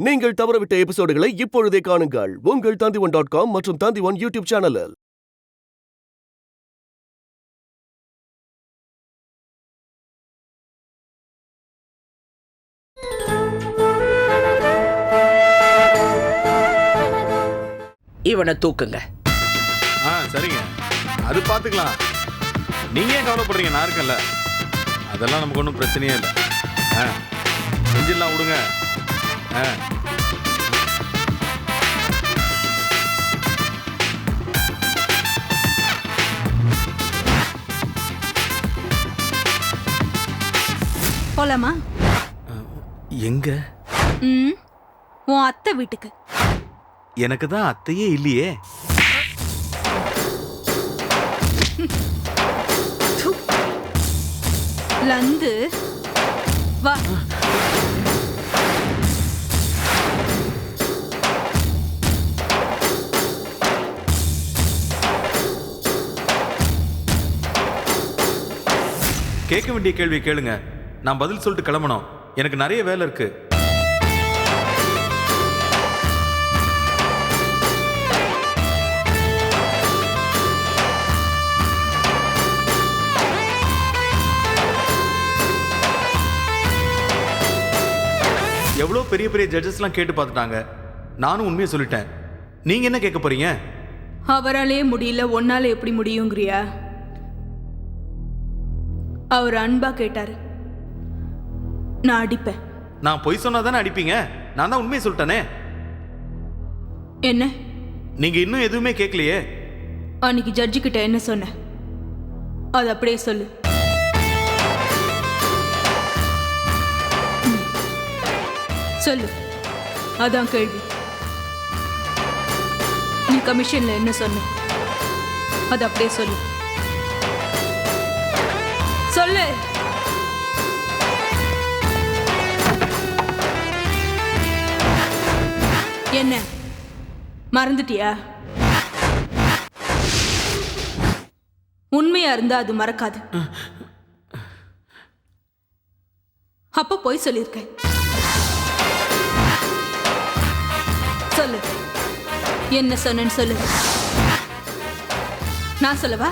நீங்கள் தவறவிட்ட எபிசோடுகளை இப்பொழுதே காணுங்கள் உங்கள் Tandivan.com மற்றும் Tandivan யூடியூப் சேனலில். இவனை தூக்குங்க. சரிங்க, அது பார்த்துக்கலாம். நீங்க ஏன் கவலைப்படுறீங்க? நான் இருக்கேன்ல, அதெல்லாம் நமக்கு ஒன்றும் பிரச்சனையே இல்லை. செஞ்சிடலாம், விடுங்க. போலாமா? எங்க? உன் அத்தை வீட்டுக்கு. எனக்கு தான் அத்தையே இல்லையே. லந்து வா. கேட்க வேண்டிய கேள்வி கேளுங்க, நான் பதில் சொல்லிட்டு கிளம்பணும். எனக்கு நிறைய வேலை இருக்கு. எவ்வளோ பெரிய பெரிய ஜட்ஜஸ்லாம் கேட்டு பார்த்துட்டாங்க. நானும் உண்மையை சொல்லிட்டேன். நீங்க என்ன கேட்க போறீங்க? அவராலே முடியல, ஒன்னால எப்படி முடியுங்கிறியா? அவர் அன்பா கேட்டாரு, நான் அடிப்பேன். நான் பொய் சொன்னா தானே அடிப்பீங்க? நான் தான் உண்மையை சொல்லிட்டேனே. என்ன நீங்க இன்னும் எதுவுமே கேட்கலையே. அன்னைக்கு ஜட்ஜு கிட்ட என்ன சொன்ன, அது அப்படியே சொல்லு. சொல்லு, அதான் கேள்வி. நீ கமிஷன்ல என்ன சொன்ன, அது அப்படியே சொல்லு. சொல்லு. என்ன மறந்துட்டியா? உண்மையா இருந்தா அது மறக்காது. அப்ப போய் சொல்லியிருக்கேன். சொல்லு, என்ன சொன்னேன்னு சொல்லு. நான் சொல்லவா?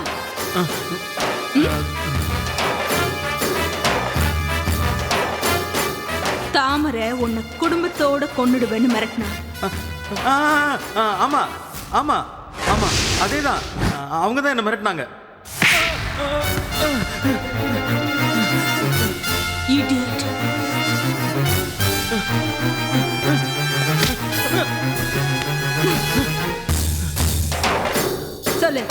தாமரை உன்னை குடும்பத்தோட கொன்னுடுவேன்னு மிரட்டினா. ஆமா ஆமா ஆமா, அதேதான். அவங்க தான் என்ன மிரட்டினாங்க. Idiot. சொல்லு,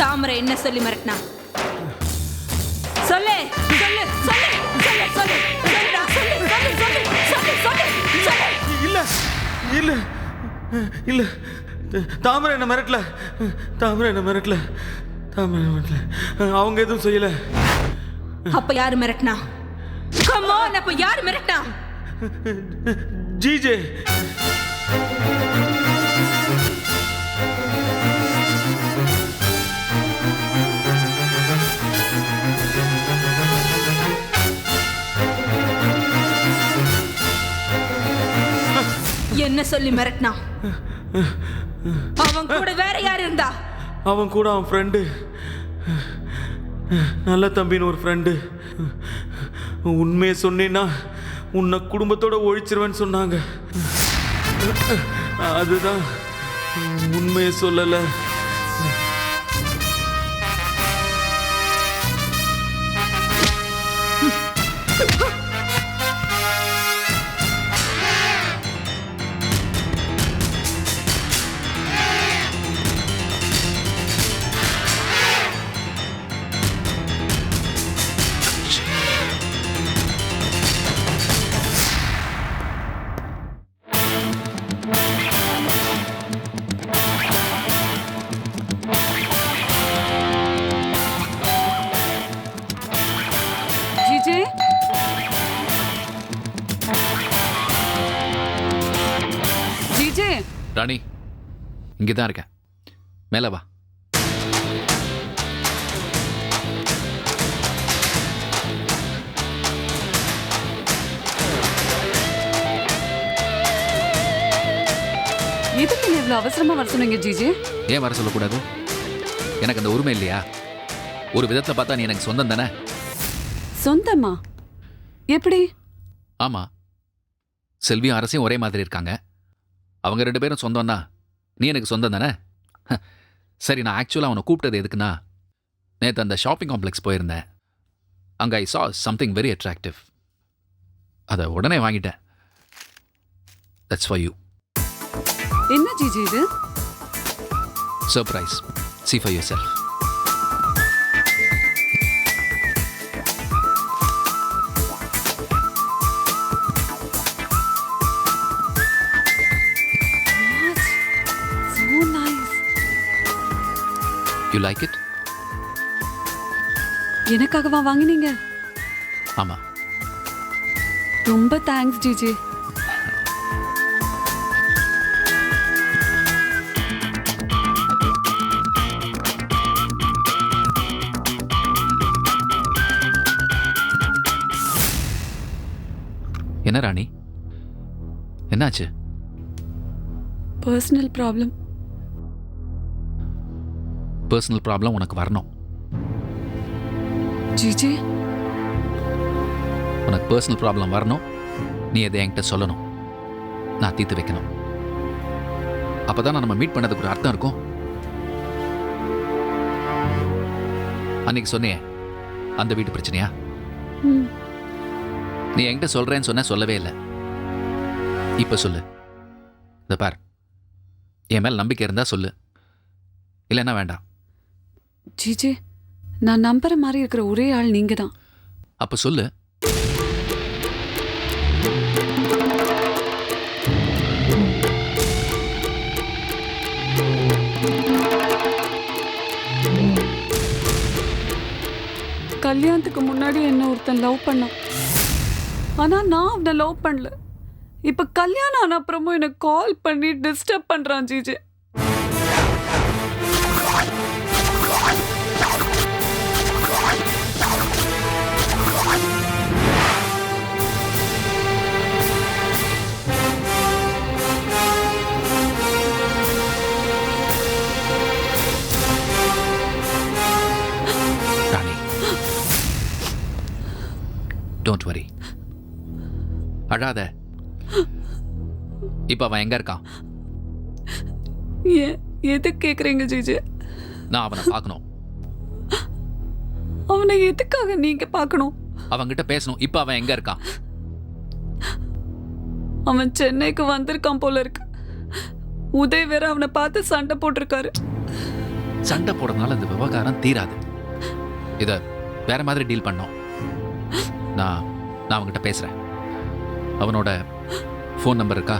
தாமரை என்ன சொல்லி மிரட்டினா? சொல்லு சொல்லு சொல்லு சொல்லு சொல்லு சொல்லுடா, சொல்லு சொல்லு சொல்லு சொல்லு சொல்லு சொல்லு. இல்ல இல்ல இல்ல, தாமரை என்ன மிரட்டல. தாமரை என்ன மிரட்டல. தாமரை மிரட்டல. அவங்க எதுவும் செய்யல. அப்ப யாரு மிரட்டினா? Come on, அப்ப யாரு மிரட்டினா? ஜிஜே. என்ன சொல்லி மிரட்டினா? அவன் கூட வேற யார் இருந்தா? அவன் கூட அவன் ஃப்ரெண்டு, நல்ல தம்பின்னு ஒரு ஃப்ரெண்டு. உண்மையை சொன்னீன்னா உன்னை குடும்பத்தோட ஒழிச்சிருவேன்னு சொன்னாங்க. அதுதான் உண்மையை சொல்லலை. ராணி, இங்கே தான் இருக்கேன். மேலே வா. எதுக்கு என்ன இவ்வளவு அவசரமா வர சொன்னீங்க ஜிஜே? ஏன் வர சொல்லக்கூடாது? எனக்கு அந்த உரிமை இல்லையா? ஒரு விதத்துல பார்த்தா நீ எனக்கு சொந்தம் தானே? சொந்தமா? எப்படி? ஆமா, செல்வியும் அரசியும் ஒரே மாதிரி இருக்காங்க. அவங்க 2 பேரும் சொந்தம் தான். நீ எனக்கு சொந்தம் தானே? சரி, நான் ஆக்சுவலாக அவனை கூப்பிட்டது எதுக்குன்னா, நேற்று அந்த ஷாப்பிங் காம்ப்ளெக்ஸ் போயிருந்தேன். அங்கே ஐ saw something வெரி அட்ராக்டிவ். அதை உடனே வாங்கிட்டேன். That's for you. என்ன ஜிஜே இது? Surprise. See for yourself. So nice. You like it? எனக்காகவா வாங்கினீங்க? ஆமா. ரொம்ப தேங்க்ஸ் ஜிஜே. என்ன ராணி, என்னாச்சு? Personal problem. பர்சனல் ப்ராப்ளம் உனக்கு வரணும். ஜிஜே, உனக்கு பர்சனல் ப்ராப்ளம் வரணும். நீ அதை என்கிட்ட சொல்லணும். நான் தீர்த்து வைக்கணும். அப்பதான் நம்ம மீட் பண்ணதுக்கு ஒரு அர்த்தம் இருக்கும். அன்னைக்கு சொன்னியே அந்த வீட்டு பிரச்சனையா? ம், நீ என்கிட்ட சொல்றேன்னு சொன்ன, சொல்லவே இல்லை. இப்ப சொல்லு. இந்த பார், என் மேல் நம்பிக்கை இருந்தா சொல்லு, இல்லைன்னா வேண்டாம். ஜிஜே, நான் நம்புற மாதிரி இருக்கிற ஒரே ஆள் நீங்க தான். அப்ப சொல்லு. கல்யாணத்துக்கு முன்னாடி என்ன ஒருத்தன் லவ் பண்ணான். ஆனா நான் அவனை லவ் பண்ணல. இப்ப கல்யாணம் ஆன அப்புறமும் எனக்கு கால் பண்ணி டிஸ்டர்ப் பண்றான் ஜிஜே. Rani, don't worry. அழாத. இப்ப அவன் எங்க இருக்கான்? ஏன் எது கேக்குறீங்க ஜிஜே? நான் அவனை பார்க்கணும். அவனை எதுக்காக நீங்க பார்க்கணும்? அவன்கிட்ட பேசணும். இப்ப அவன் எங்க இருக்கான்? அவன் சென்னைக்கு வந்திருக்கான் போல இருக்கு. உதய் வேற அவனை பார்த்து சண்டை போட்டிருக்காரு. சண்டை போடுறதுனால இந்த விவகாரம் தீராது. இத வேற மாதிரி டீல் பண்ணோம். நான் அவன்கிட்ட பேசுறேன். அவனோட ஃபோன் நம்பர் இருக்கா?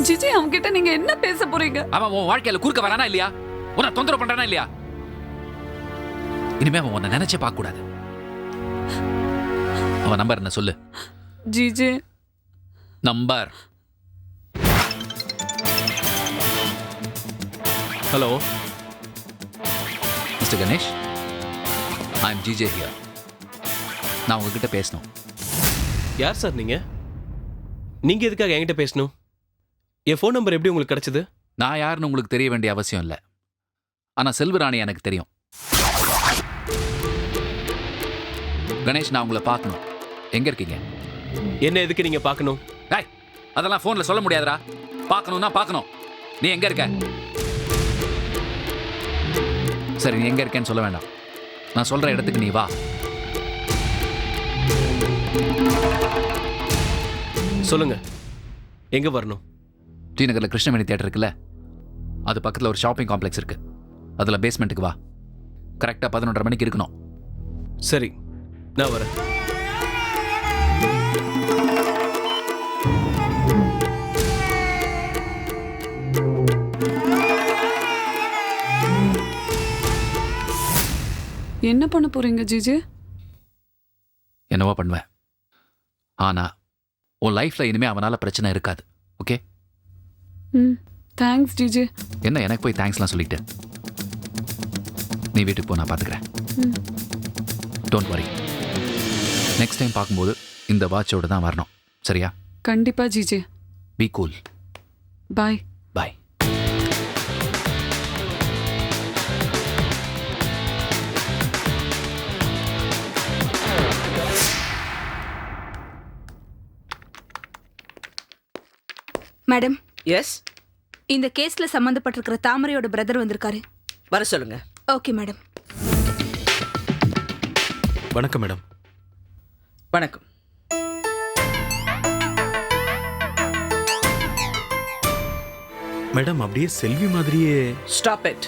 ஜிஜி, அவன்கிட்ட நீங்க என்ன பேச போறீங்க? அவன் உன் வாழ்க்கையில குறுக்க வரானா இல்லையா? உன்னை தொந்தரவு பண்றானா இல்லையா? இனிமே அவன் உன்னை நினைச்சே பார்க்க கூடாது. அவன் நம்பர் என்ன சொல்லு. G G, number. Hello mister Ganesh, I am G J here. நான் உங்ககிட்ட பேசணும். யார் சார் நீங்க? நீங்க எதுக்காக என்கிட்ட பேசணும்? என் ஃபோன் நம்பர் எப்படி உங்களுக்கு கிடைச்சது? நான் யாருன்னு உங்களுக்கு தெரிய வேண்டிய அவசியம் இல்லை. ஆனா செல்வராணி எனக்கு தெரியும். கணேஷ், நான் உங்களை பார்க்கணும். எங்க இருக்கீங்க? என்ன எதுக்கு நீங்க பார்க்கணும்? டேய், அதெல்லாம் ஃபோன்ல சொல்ல முடியாதுடா. பார்க்கணும்னா பார்க்கணும். நீ எங்க இருக்க? சரி, நீ எங்க இருக்கேன்னு சொல்ல வேண்டாம். நான் சொல்ற இடத்துக்கு நீ வா. சொல்லுங்க, எங்க வரணும்? டி நகர்ல கிருஷ்ணவேணி தியேட்டர் இருக்குல்ல, அது பக்கத்துல ஒரு ஷாப்பிங் காம்ப்ளெக்ஸ் இருக்கு. அதுல பேஸ்மெண்ட்டுக்கு வா. கரெக்டா 11:30 மணிக்கு இருக்கணும். சரி, நான் வரேன். என்ன பண்ண போறீங்க ஜிஜி? என்னவோ பண்ணுவேன். ஆனா உன் லைஃப்ல இனிமே அவனால பிரச்சனை இருக்காது. ஓகே? ம், தேங்க்ஸ் ஜிஜி. என்ன எனக்கு போய் தேங்க்ஸ்லாம் சொல்லிட்டு? நீ வீட்டுக்கு போ, நான் பார்த்துக்கிறேன். ம். Don't worry. நெக்ஸ்ட் டைம் பார்க்கும்போது இந்த வாட்சோட தான் வரணும். சரியா? கண்டிப்பா G G. Be cool. Bye. Bye. Madam, yes, இந்த கேஸ்ல சம்பந்தப்பட்டிருக்கிற தாமரையோட பிரதர் வந்திருக்காரு. வர சொல்லுங்க. Okay madam. வணக்கம் மேடம். வணக்கம். மேடம் அப்படியே செல்வி மாதிரியே. Stop it.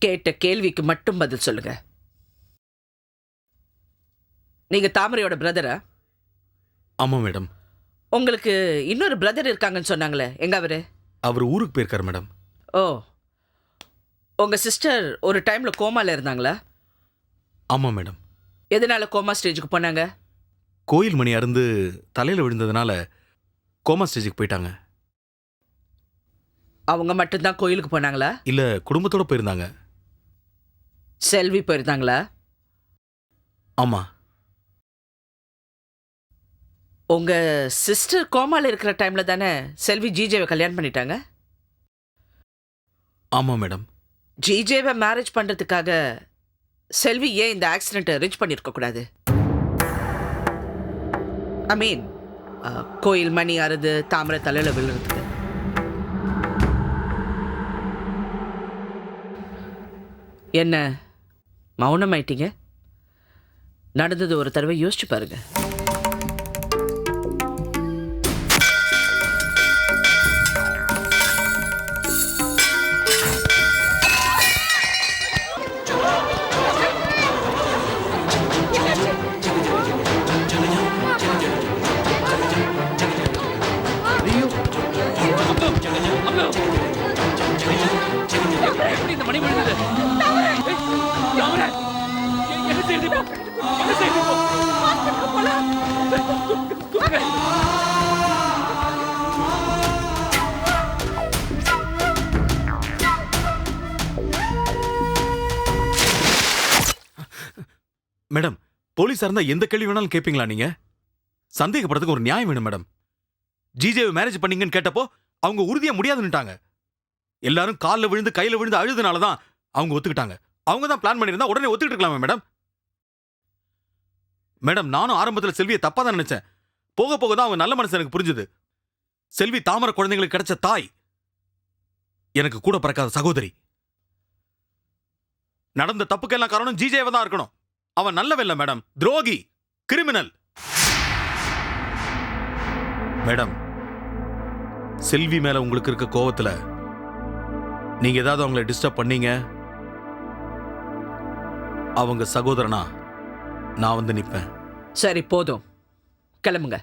கேட்ட கேள்விக்கு மட்டும் பதில் சொல்லுங்க. நீங்க தாமரையோட பிரதரா? ஆமா மேடம். உங்களுக்கு இன்னொரு பிரதர் இருக்காங்கன்னு சொன்னாங்களே, எங்க அவரு? அவர் ஊருக்கு போயிருக்காரு மேடம். ஓ, உங்க சிஸ்டர் ஒரு டைம்ல கோமால இருந்தாங்களா? ஆமா மேடம். எதனால கோமா ஸ்டேஜுக்கு போனாங்க? கோயில் மணி அருந்து தலையில விழுந்ததுனால கோமா ஸ்டேஜுக்கு போயிட்டாங்க. அவங்க மட்டும்தான் கோயிலுக்கு போனாங்களா? இல்ல, குடும்பத்தோட போயிருந்தாங்க. செல்வி போயிருந்தாங்களா? ஆமா. உங்க சிஸ்டர் கோமால இருக்கிற டைம்ல தானே செல்வி ஜிஜேவை கல்யாணம் பண்ணிட்டாங்க? ஆமா மேடம். ஜிஜேவை மேரேஜ் பண்றதுக்காக செல்வி ஏன் இந்த ஆக்சிடென்ட்டை ரிச் பண்ணியிருக்க கூடாது? ஐ மீன், கோயில் மணி அறுது தாமரை தலையில விழுறதுக்கு. என்ன மௌனமாயிட்டீங்க? நடந்தது ஒரு தடவை யோசிச்சு பாருங்க. மேடம், போலீஸா இருந்தா எந்த கேள்வி வேணாலும் கேட்பீங்களா நீங்க? சந்தேகப்படுறதுக்கு ஒரு நியாயம் வேணும் மேடம். ஜிஜேவை மேரேஜ் பண்ணீங்கன்னு கேட்டப்போ அவங்க உறுதியா முடியாதுன்னுட்டாங்க. எல்லாரும் காலில் விழுந்து கையில விழுந்து அழுதுனால தான் அவங்க ஒத்துக்கிட்டாங்க. அவங்க தான் பிளான் பண்ணியிருந்தா உடனே ஒத்துக்கிட்டு இருக்கலாமே மேடம். மேடம், நானும் ஆரம்பத்தில் செல்வியை தப்பா தான் நினைச்சேன். போக போக தான் அவங்க நல்ல மனசு எனக்கு புரிஞ்சுது. செல்வி தாமரை குழந்தைங்களுக்கு கிடைச்ச தாய், எனக்கு கூட பிறக்காத சகோதரி. நடந்த தப்புக்கெல்லாம் காரணம் ஜிஜேவை தான் இருக்கணும். அவன் நல்லவன் இல்ல மேடம், துரோகி, கிரிமினல். மேடம், செல்வி மேல உங்களுக்கு இருக்க கோவத்துல நீங்க ஏதாவது அவங்களை டிஸ்டர்ப் பண்ணீங்க, அவங்க சகோதரனா நான் வந்து நிப்பேன். சரி, போதும், கிளம்புங்க.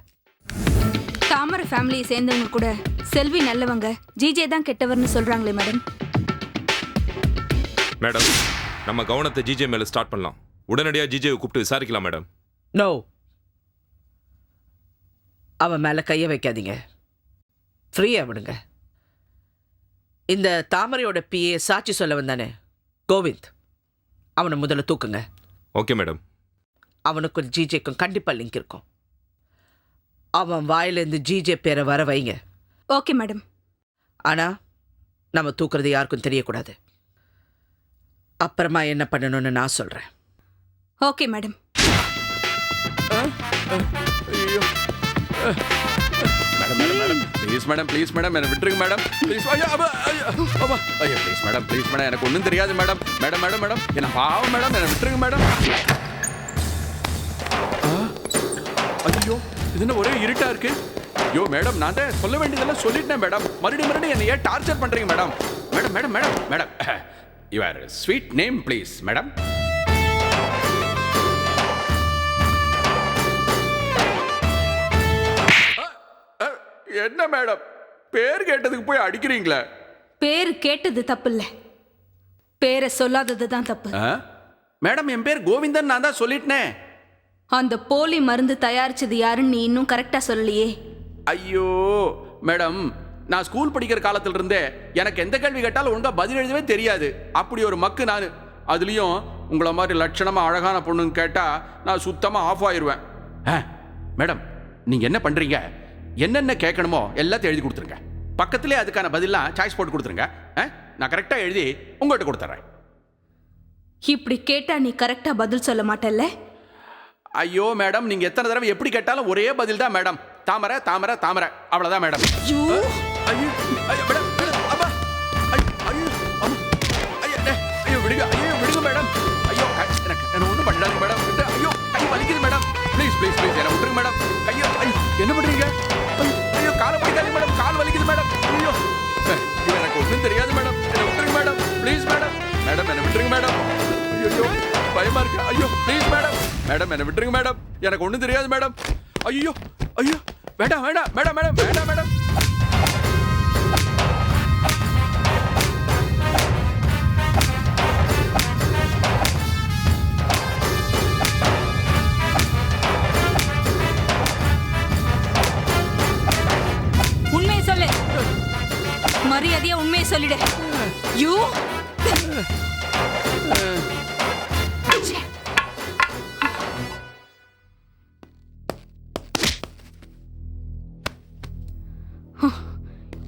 தாமரை ஃபேமிலியை சேர்ந்தவங்க கூட செல்வி நல்லவங்க, ஜிஜே தான் கெட்டவர்னு சொல்றாங்களே மேடம். மேடம், நம்ம கவனத்தை ஜிஜே மேல ஸ்டார்ட் பண்ணலாம். உடனடியா ஜிஜேவை கூப்பிட்டு விசாரிக்கலாம் மேடம். நோ, அவன் மேல கைய வைக்காதீங்க. ஃப்ரீயா விடுங்க. இந்த தாமரையோட பிஏ சாட்சி சொல்ல வந்தானே கோவிந்த், அவனை முதல்ல தூக்குங்க. Okay madam. அவனுக்கும் ஜிஜேக்கும் கண்டிப்பா லிங்க் இருக்கும். அவன் வாயிலிருந்து ஜிஜே பேரை வர வைங்க. Okay madam. ஆனா நம்ம தூக்குறது யாருக்கும் தெரியக்கூடாது. அப்புறமா என்ன பண்ணணும்னு நான் சொல்றேன். Okay madam. Madam madam madam please madam, please madam, என்னை விட்டுருங்க மேடம், ப்ளீஸ். ஐயோ ப்ளீஸ் மேடம், ப்ளீஸ் மேடம், எனக்கு ஒன்றும் தெரியாது மேடம். மேடம் மேடம் மேடம் என்ன பாவம் மேடம், என்னை விட்டுருங்க மேடம். ஐயோ, இது என்ன ஒரே இருட்டா இருக்கு. ஐயோ மேடம், நான் தான் சொல்ல வேண்டியதெல்லாம் சொல்லிட்டேன் மேடம். மறுபடியும் என்னை ஏன் டார்ச்சர் பண்றீங்க madam? Madam madam madam madam your sweet name please madam. என்ன மேடம், பேர் கேட்டதுக்கு போய் அடிக்கிறீங்களே? பேர் கேட்டது தப்பு இல்ல, பேரை சொல்லாதது தான் தப்பு. மேடம், என் பேர் கோவிந்தன், நான் தான் சொல்லிட்டேன். அந்த போலி மருந்து தயாரிச்சது யாருன்னு நீ இன்னும் கரெக்டா சொல்லலையே. ஐயோ மேடம், நான் ஸ்கூல் படிக்கிற காலத்துல இருந்தே எனக்கு எந்த கேள்வி கேட்டாலும் ஒழுங்கா பதில் எழுதவே தெரியாது. அப்படி ஒரு மக்கு நான். அதுலயும் உங்களை மாதிரி லட்சணமா அழகான பொண்ணுன்னு கேட்டா நான் சுத்தமா ஆஃப் ஆயிடுவேன். மேடம், நீங்க என்ன பண்றீங்க? என்னென்ன கேட்கணுமோ எல்லாத்தையும் எழுதி கொடுத்துருங்க. பக்கத்திலே அதுக்கான பதிலாம் சாய்ஸ் போட்டு கொடுத்துருங்க. நான் கரெக்டாக எழுதி உங்கள்கிட்ட கொடுத்துட்றேன். இப்படி கேட்டா நீ கரெக்டா பதில் சொல்ல மாட்டல்ல? ஐயோ மேடம், நீங்க எத்தனை தடவை எப்படி கேட்டாலும் ஒரே பதில் தான் மேடம். தாமரை தாமரை தாமரை, அவ்வளவுதான் மேடம். ஐயோ ஐயோ மேடம், அப்பா ஐயோ அம்மா, ஐயோ விடுங்க, ஐயோ விடுங்க மேடம். ஐயோ என்ன ஒன்றும் பண்ணாதீங்க மேடம். ஐயோ கை வலிக்குது மேடம். ப்ளீஸ் ப்ளீஸ் ப்ளீஸ் என்ன விட்டுருங்க மேடம். ஐயோ ஐயோ என்ன பண்றீங்க? ஐயோ காலை பிடிக்காதீங்க மேடம், கால் வலிக்குது மேடம். ஐயோ எனக்கு ஒன்றும் தெரியாது மேடம், என்ன விட்டுருங்க மேடம். ப்ளீஸ் மேடம், மேடம் என்ன விட்டுருங்க மேடம். ஐயோ பயமா இருக்கு. ஐயோ ப்ளீஸ் மேடம், மேடம் என்ன விட்டுருங்க மேடம், எனக்கு ஒன்றும் தெரியாது மேடம். ஐயோ ஐயோ வேண்டாம் வேண்டாம் மேடம், மேடம் வேண்டாம் மேடம். உண்மையை சொல்லு, மரியாதையா உண்மையை சொல்லிடு. யூ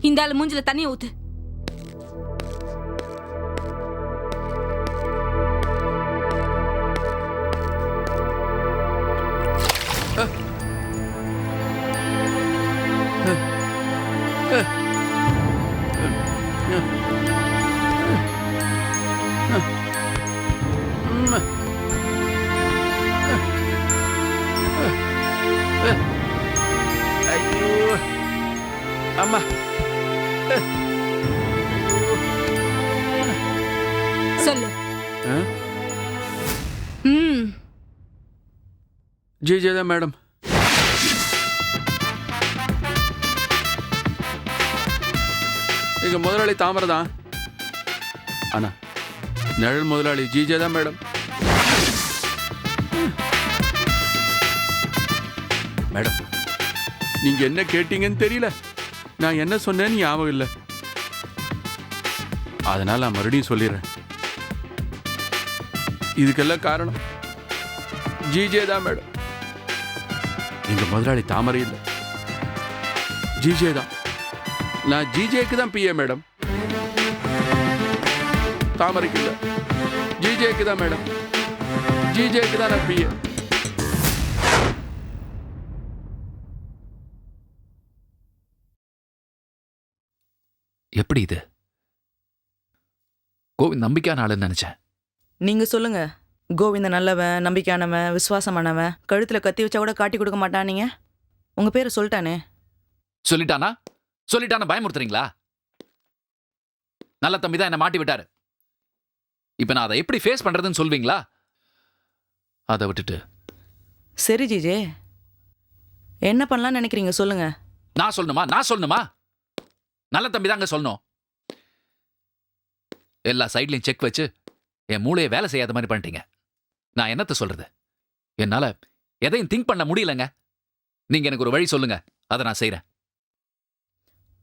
இந்த ஆளு மூஞ்சில தண்ணி ஊத்து. ஐயோ அம்மா, சொல்லு. ஜிஜே தான் மேடம். எங்க முதலாளி தாமரை தான், ஆனா நிழல் முதலாளி ஜிஜே தான் மேடம். மேடம் நீங்க என்ன கேட்டீங்கன்னு தெரியல, நான் என்ன சொன்னேன்னு ஞாபகம் இல்லை, அதனால நான் மறுபடியும் சொல்லிடுறேன். இதுக்கெல்லாம் காரணம் ஜிஜே தான் மேடம். எங்க முதலாளி தாமரை இல்லை, ஜிஜே தான். நான் ஜிஜேக்கு தான் பிஏ மேடம், தாமரைக்கு இல்லை. ஜிஜேக்கு தான் மேடம், ஜிஜேக்கு தான் நான் பிஏ. எப்படி இது? கோவிந்த் நம்பிக்கையான ஆளுன்னு நினைச்சேன். நீங்க சொல்லுங்க. கோவிந்த நல்லவன், நம்பிக்கையானவன், விசுவாசமானவன், கழுத்துல கத்தி வச்சா கூட காட்டி கொடுக்க மாட்டான். நீங்க உங்க பேரை சொல்லிட்டானே. சொல்லிட்டானா சொல்லிட்டானா பயமுறுத்துறீங்களா? நல்ல தம்பி தான் என்ன மாட்டி விட்டாரு. இப்ப நான் அதை எப்படி ஃபேஸ் பண்றதுன்னு சொல்வீங்களா? அதை விட்டுட்டு சரி ஜிஜே, என்ன பண்ணலாம்னு நினைக்கிறீங்க சொல்லுங்க. நான் சொல்லணுமா? நல்ல தம்பி தாங்க சொல்லணும். எல்லா சைட்லையும் செக் வச்சு என் மூளையை வேலை செய்யாத மாதிரி பண்ணிட்டீங்க. நான் என்னத்த சொல்றது? என்னால எதையும் திங்க் பண்ண முடியலங்க. நீங்க எனக்கு ஒரு வழி சொல்லுங்க, அதை நான் செய்யறேன்.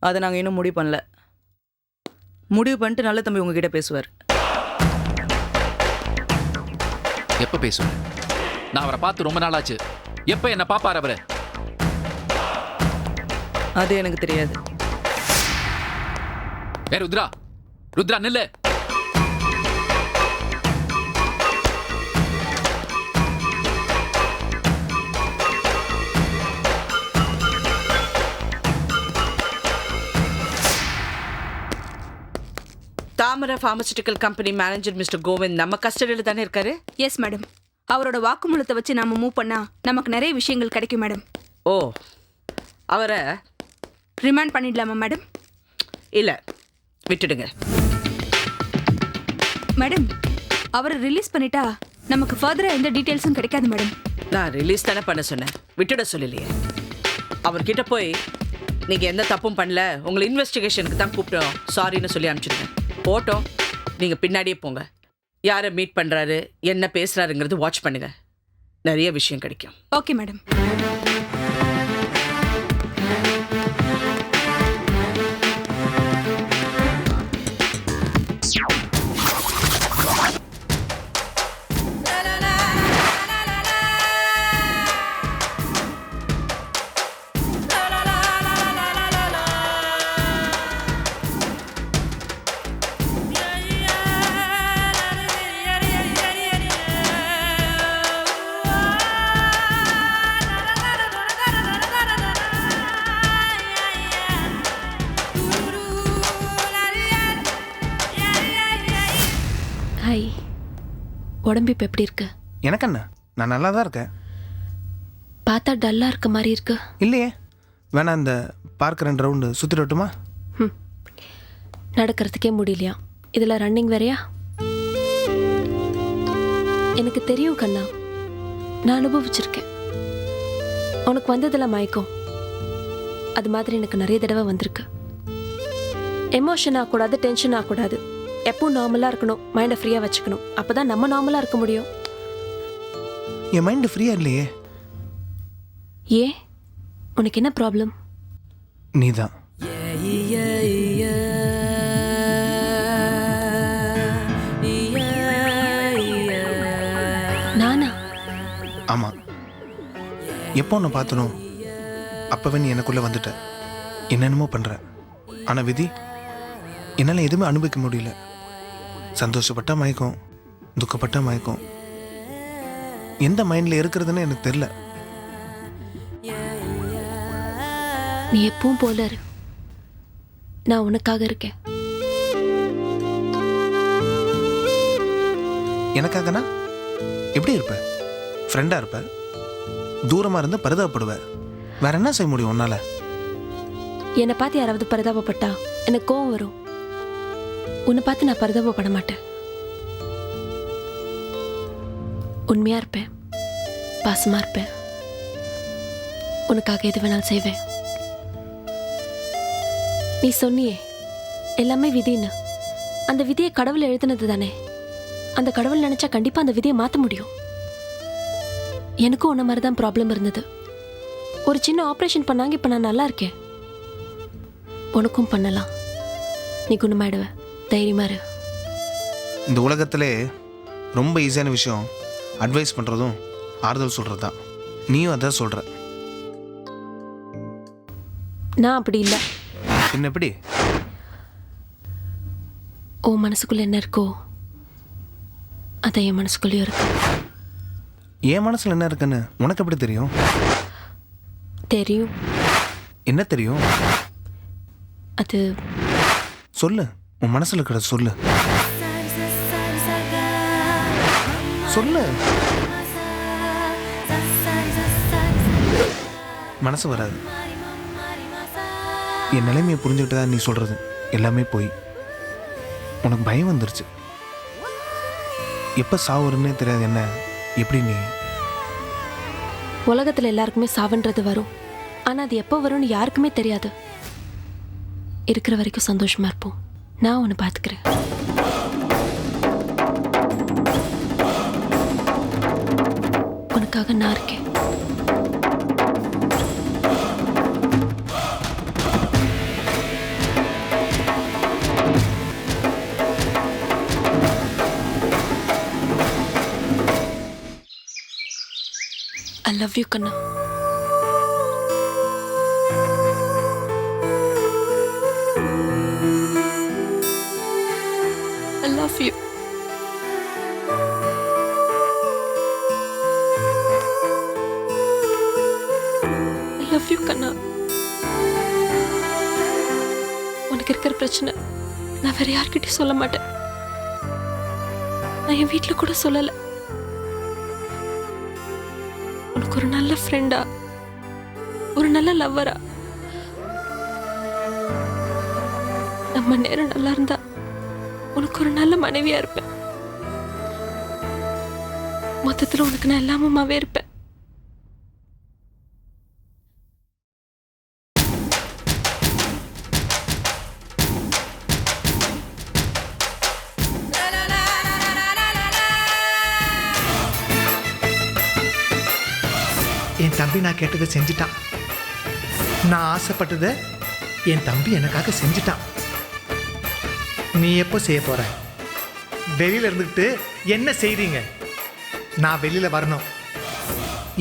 அதை நாங்கள் இன்னும் முடிவு பண்ணல. முடிவு பண்ணிட்டு நல்ல தம்பி உங்ககிட்ட பேசுவார். எப்ப பேசுவேன்? நான் அவரை பார்த்து ரொம்ப நாள் ஆச்சு. எப்ப என்ன பாப்பார் அவரு? அது எனக்கு தெரியாது. ஏ ருத்ரா நில்லு. Thamarai pharmaceutical company manager mister Govind நம்ம கஸ்டடியில் தானே இருக்காரு? Yes madam. அவரோட வாக்குமூலத்தை வச்சு நாம மூவ் பண்ணா நமக்கு நிறைய விஷயங்கள் கிடைக்கும் மேடம். ஓ, அவரை ரிமாண்ட் பண்ணிடலாமா மேடம்? இல்லை, விட்டுடுங்க மேடம். அவரை ரிலீஸ் பண்ணிட்டா நமக்கு ஃபர்தரா எந்த டீட்டெயில்ஸும் கிடைக்காது மேடம். நான் ரிலீஸ் தானே பண்ண சொன்னேன், விட்டுட சொல்லலையே. அவர்கிட்ட போய் நீங்கள் எந்த தப்பும் பண்ணல, உங்களை இன்வெஸ்டிகேஷனுக்கு தான் கூப்பிட்டோம், சாரின்னு சொல்லி அனுப்பிச்சிடுங்க. போட்டோம், நீங்கள் பின்னாடியே போங்க. யாரை மீட் பண்ணுறாரு, என்ன பேசுகிறாருங்கிறது வாட்ச் பண்ணுங்க. நிறைய விஷயம் கிடைக்கும். Okay madam. உடம்பு இப்போ எப்படி இருக்கு? எனக்கு என்ன, நான் நல்லா தான் இருக்கேன். பார்த்தா டல்லாக இருக்க மாதிரி இருக்கு. இல்லையே, வேணா இந்த பார்க்க 2 ரவுண்டு சுற்றிட்டு வரட்டுமா? நடக்கிறதுக்கே முடியலையா, இதில் ரன்னிங் வேறையா? எனக்கு தெரியும் கண்ணா, நான் அனுபவிச்சிருக்கேன். உனக்கு வந்ததில் மயக்கம், அது மாதிரி எனக்கு நிறைய தடவை வந்திருக்கு. எமோஷன் ஆகக்கூடாது, டென்ஷன் ஆகக்கூடாது, எப்பவும் நார்மலாக இருக்கணும், மைண்டை ஃப்ரீயாக வச்சுக்கணும். அப்போ தான் நம்ம நார்மலாக இருக்க முடியும். என் மைண்டு ஃப்ரீயாக இல்லையே. ஏன், உனக்கு என்ன ப்ராப்ளம்? நீ தான். நானா? ஆமாம், எப்போ உன்னை பார்த்தனோ அப்போவே நீ எனக்குள்ளே வந்துட்ட. என்னென்னமோ பண்ணுற, ஆனால் விதி என்னால் எதுவுமே அனுபவிக்க முடியல. சந்தோஷப்பட்ட மயக்கம், துக்கப்பட்ட மயக்கம், எந்த மைண்டில் இருக்கிறதுன்னு எனக்கு தெரில. நீ எப்பவும் போல இரு, நான் உனக்காக இருக்கேன். எனக்காகனா எப்படி இருப்ப? ஃப்ரெண்டாக இருப்ப, தூரமாக இருந்து பரிதாபப்படுவ. வேற என்ன செய்ய முடியும் உன்னால? என்னை பார்த்து யாராவது பரிதாபப்பட்டா எனக்கு கோவம் வரும். உன்னை பார்த்து நான் பரிதாபப்பட மாட்டேன். உண்மையாக இருப்பேன், பாசமாக இருப்பேன், உனக்காக எது வேணாலும் செய்வேன். நீ சொன்னியே எல்லாமே விதின்னு, அந்த விதியை கடவுள் எழுதுனது தானே. அந்த கடவுள் நினைச்சா கண்டிப்பாக அந்த விதியை மாற்ற முடியும். எனக்கும் உன்ன மாதிரி தான் ப்ராப்ளம் இருந்தது. ஒரு சின்ன ஆப்ரேஷன் பண்ணாங்க, இப்போ நான் நல்லா இருக்கேன். உனக்கும் பண்ணலாம், நீ குணமாயிடுவ, தைரியமா இரு. இந்த உலகத்திலே ரொம்ப ஈஸியான விஷயம் அட்வைஸ் பண்ணுறதும் ஆறுதல் சொல்கிறது தான். நீயும் அதான் சொல்கிற. நான் அப்படி இல்லை. என்ன எப்படி? உன் மனசுக்குள்ள என்ன இருக்கோ அதை என் மனசுக்குள்ளேயும் இருக்கு. என் மனசில் என்ன இருக்குன்னு உனக்கு எப்படி தெரியும்? தெரியும். என்ன தெரியும்? அது சொல்லு, உன் மனசில் இருக்கிற சொல்லு. சொல்லு. மனசு வராது. என் நிலைமையை புரிஞ்சுக்கிட்டு தான் நீ சொல்றது எல்லாமே போய். உனக்கு பயம் வந்துருச்சு. எப்போ சாவுறன்னே தெரியாது. என்ன எப்படி நீ? உலகத்தில் எல்லாருக்குமே சாவுன்றது வரும், ஆனால் அது எப்போ வரும்னு யாருக்குமே தெரியாது. இருக்கிற வரைக்கும் சந்தோஷமா இருப்போம். நான் உன்னை பார்த்துக்கிறேன். உனக்காக நான் இருக்கேன். I love you, Kanna. I love you. I love you, Kanna. உனக்கு இருக்கிற பிரச்சனை நான் வேற யார்கிட்டயும் சொல்ல மாட்டேன். நான் என் வீட்டில் கூட சொல்லலை. உனக்கு ஒரு நல்ல ஃப்ரெண்டா, ஒரு நல்ல லவ்வரா, நம்ம நேரம் நல்லா இருந்தா உனக்கு ஒரு நல்ல மனைவியா இருப்பேன். மொத்தத்தில் உனக்கு நான் எல்லாமுமாவே இருப்பேன். என் தம்பி நான் கேட்டதை செஞ்சிட்டான். நான் ஆசைப்பட்டதை என் தம்பி எனக்காக செஞ்சிட்டான். நீ எப்போ செய்ய போற? வெளியில் இருந்துக்கிட்டு என்ன செய்றீங்க? நான் வெளியில் வரணும்.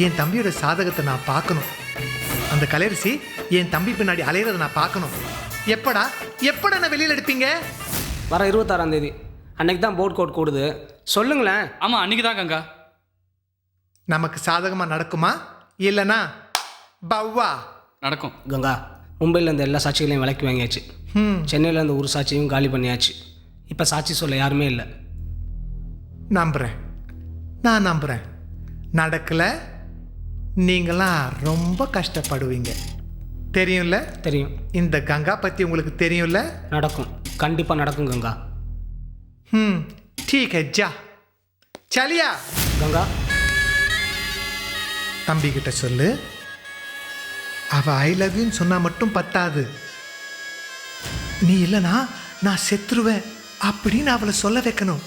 என் தம்பியோட சாதகத்தை நான் பார்க்கணும். அந்த கலையரசி என் தம்பி பின்னாடி அலையிறதை நான் பார்க்கணும். எப்படா நான் வெளியில் எடுப்பீங்க? வர 26ஆம் தேதி அன்னைக்கு தான் போர்ட் கோட் கூடுது. சொல்லுங்களேன். ஆமாம், அன்னைக்கு தான் கங்கா. நமக்கு சாதகமாக நடக்குமா இல்லைனா பவ்வா நடக்கும்? கங்கா, மும்பையில் இருந்த எல்லா சாட்சிகளையும் விலைக்கு வாங்கியாச்சு. சென்னையில் இருந்த ஒரு சாட்சியும் காலி பண்ணியாச்சு. இப்போ சாட்சி சொல்ல யாருமே இல்லை. நம்புகிறேன். நான் நம்புகிறேன். நடக்கலை, நீங்களாம் ரொம்ப கஷ்டப்படுவீங்க. தெரியும்ல? தெரியும். இந்த கங்கா பற்றி உங்களுக்கு தெரியும்ல? நடக்கும், கண்டிப்பாக நடக்கும் கங்கா. ठीक है जा चलिया. கங்கா, தம்பி கிட்ட சொல்லு, அவ ஐ லவ் யூன்னு சொன்னா மட்டும் பத்தாது, நீ இல்லைனா நான் செத்துருவேன் அப்படின்னு அவளை சொல்ல வைக்கணும்.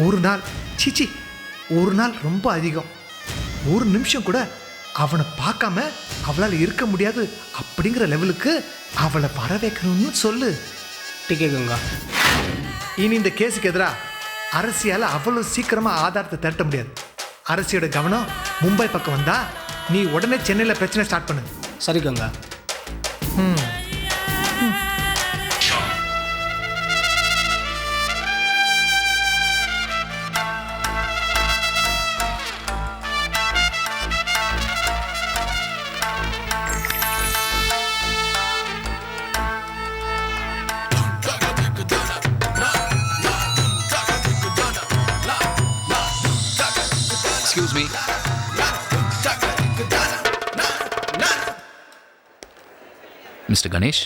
ஒரு நாள், சிச்சி ஒரு நாள் ரொம்ப அதிகம், ஒரு நிமிஷம் கூட அவனை பார்க்காம அவளால் இருக்க முடியாது அப்படிங்கிற லெவலுக்கு அவளை வர வைக்கணும்னு சொல்லு. டிகே கங்கா. இனி இந்த கேஸுக்கு எதிராக அரசியால் அவ்வளோ சீக்கிரமாக ஆதாரத்தை திரட்ட முடியாது. அரசியோட கவனம் மும்பை பக்கம் வந்தா நீ உடனே சென்னையில் பிரச்சனை ஸ்டார்ட் பண்ணு. சரி Ganga. Excuse me. Mister Ganesh.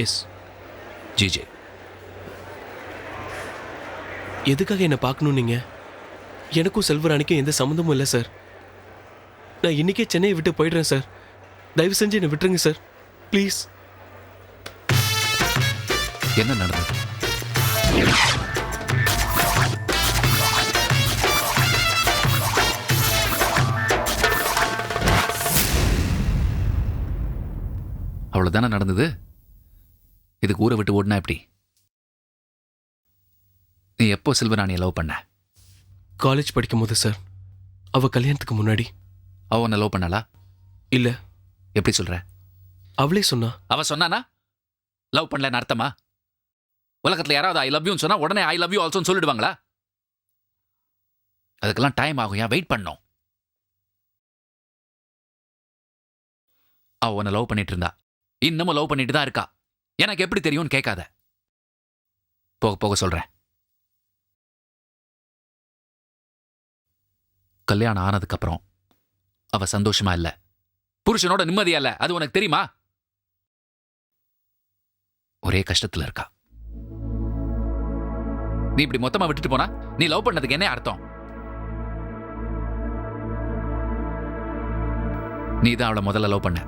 Yes. G J. எதுக்காக என்னை பார்க்கணும் நீங்க? எனக்கும் செல்வராணிக்கும் எந்த சம்மந்தமும் இல்லை சார். நான் இன்னைக்கே சென்னையை விட்டு போயிடுறேன் சார். தயவு செஞ்சு என்னை விட்டுருங்க சார், ப்ளீஸ். என்ன நடந்தது? அவ்வளோதானே நடந்தது? இதுக்கு ஊரை விட்டு ஓடினா எப்படி? நீ எப்போ செல்வராணியை லவ் பண்ண? காலேஜ் படிக்கும் போது சார். அவள் கல்யாணத்துக்கு முன்னாடி. அவ உன்னை லவ் பண்ணாளா? இல்லை. எப்படி சொல்ற? அவளே சொன்னா. அவ சொன்னானா லவ் பண்ணலன்னு அர்த்தமா? உலகத்தில் யாராவது ஐ லவ் யூன்னு சொன்னா உடனே ஐ லவ் யூ ஆல்சோன்னு சொல்லிடுவாங்களா? அதுக்கெல்லாம் டைம் ஆகும், ஏன் வெயிட் பண்ணோம். அவ உன்னை லவ் பண்ணிட்டு இருந்தா, இன்னமும் லவ் பண்ணிட்டு தான் இருக்கா. எனக்கு எப்படி தெரியும்னு கேட்காத. போக போக சொல்றேன். கல்யாணம் ஆனதுக்கு அப்புறம் அவ சந்தோஷமா இல்ல, புருஷனோட நிம்மதியா இல்ல. அது உனக்கு தெரியுமா? ஒரே கஷ்டத்துல இருக்கா. நீ இப்படி மொத்தமா விட்டுட்டு போனா நீ லவ் பண்ணதுக்கு என்ன அர்த்தம்? நீ தான் அவளை முதல்ல லவ் பண்ண.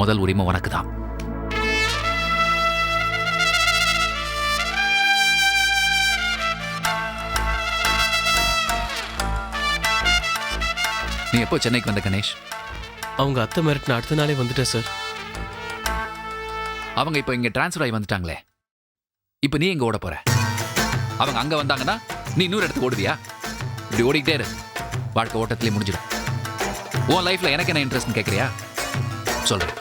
முதல் உரிமை உனக்கு தான். நீ எப்போ சென்னைக்கு வந்த கணேஷ்? அவங்க அத்தை மிரட்டின அடுத்த நாளே வந்துட்டேன் சார். அவங்க இப்போ இங்க டிரான்ஸ்ஃபர் ஆகி வந்துட்டாங்களே, இப்போ நீ எங்க ஓட போற? அவங்க அங்க வந்தாங்கன்னா நீ இன்னொரு இடத்துக்கு ஓடுவியா? இப்படி ஓடிக்கிட்டே இரு, வாழ்க்கை ஓட்டத்திலே முடிஞ்சிடும். உன் லைஃப்ல எனக்கு என்ன இன்ட்ரெஸ்ட்னு கேட்குறியா? சொல்றேன்,